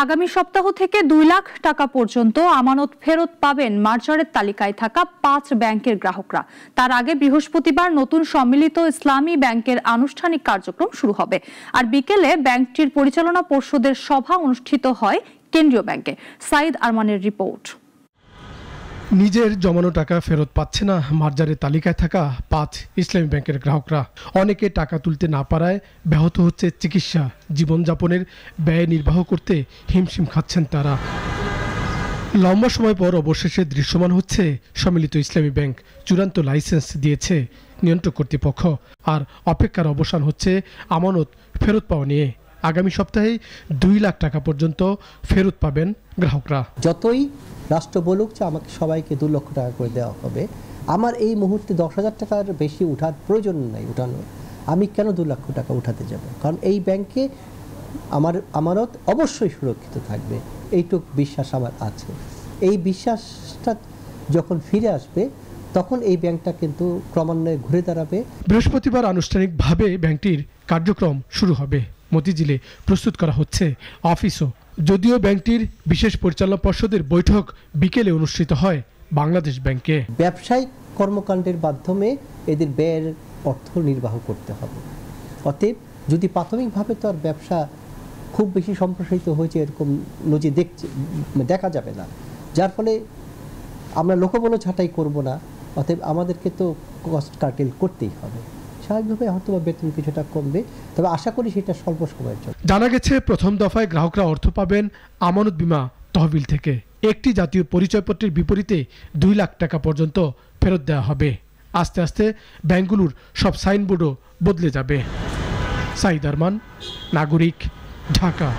আগামী সপ্তাহ থেকে 2 লাখ টাকা পর্যন্ত আমানত ফেরত পাবেন মার্জারের তালিকায় থাকা 5 ব্যাংকের গ্রাহকরা। তার আগে বৃহস্পতিবার নতুন সম্মিলিত ইসলামী ব্যাংকের আনুষ্ঠানিক কার্যক্রম শুরু হবে। আর বিকেলে ব্যাংকটির পরিচালনা পর্ষদের সভা অনুষ্ঠিত হয় কেন্দ্রীয় ব্যাংকে। সাইদ আরমানের রিপোর্ট। নিজের জমানো টাকা ফেরত পাচ্ছে না মার্জারের তালিকায় থাকা 5 ইসলামী ব্যাংকের গ্রাহকরা। অনেকে টাকা তুলতে না পারায় ব্যাহত হচ্ছে চিকিৎসা, জীবনযাপনের ব্যয় নির্বাহ করতে হিমশিম খাচ্ছেন তারা। লম্বা সময় পর অবশেষে দৃশ্যমান হচ্ছে সম্মিলিত ইসলামী ব্যাংক। চূড়ান্ত লাইসেন্স দিয়েছে নিয়ন্ত্রক কর্তৃপক্ষ, আর অপেক্ষার অবসান হচ্ছে আমানত ফেরত পাওয়া নিয়ে। আগামী সপ্তাহে 2 লাখ টাকা পর্যন্ত ফেরত পাবেন গ্রাহকরা। যতই রাষ্ট্র বলুক যে আমাকে সবাইকে 2 লক্ষ টাকা করে দেওয়া হবে, আমার এই মুহূর্তে 10,000 টাকার বেশি উঠার প্রয়োজন নাই। উঠানো আমি কেন 2 লক্ষ টাকা উঠাতে যাব? কারণ এই ব্যাংকে আমার আমানত অবশ্যই সুরক্ষিত থাকবে, এইটুক বিশ্বাস আমার আছে। এই বিশ্বাসটা যখন ফিরে আসবে তখন এই ব্যাংকটা কিন্তু ক্রমান্বয়ে ঘুরে দাঁড়াবে। বৃহস্পতিবার আনুষ্ঠানিকভাবে ব্যাংকটির কার্যক্রম শুরু হবে। মতিঝিলে প্রস্তুত করা হচ্ছে অফিসও। যদিও ব্যাংকটির বিশেষ পরিচালনা পর্ষদের বৈঠক বিকেলে অনুষ্ঠিত হয় বাংলাদেশ ব্যাংকে। ব্যবসায়িক কর্মকাণ্ডের মাধ্যমে এদের ব্যয়ের অর্থ নির্বাহ করতে হবে। অতএব যদি প্রাথমিকভাবে তো আর ব্যবসা খুব বেশি সম্প্রসারিত হয়েছে এরকম নজির দেখা যাবে না, যার ফলে আমরা লোকবল ছাঁটাই করব না। অতএব আমাদেরকে তো কস্ট কার্টেল করতেই হবে। স্বাভাবিকভাবে হয়তো বেতন কিছুটা কমবে, তবে আশা করি সেটা স্বল্প সময়ের জন্য। জানা গেছে প্রথম দফায় গ্রাহকরা অর্থ পাবেন আমানত বীমা তহবিল থেকে। একটি জাতীয় পরিচয়পত্রের বিপরীতে 2 লাখ টাকা পর্যন্ত ফেরত দেওয়া হবে। আস্তে আস্তে ব্যাংকগুলোর সব সাইনবোর্ডও বদলে যাবে। সাইদ আরমান, নাগরিক, ঢাকা।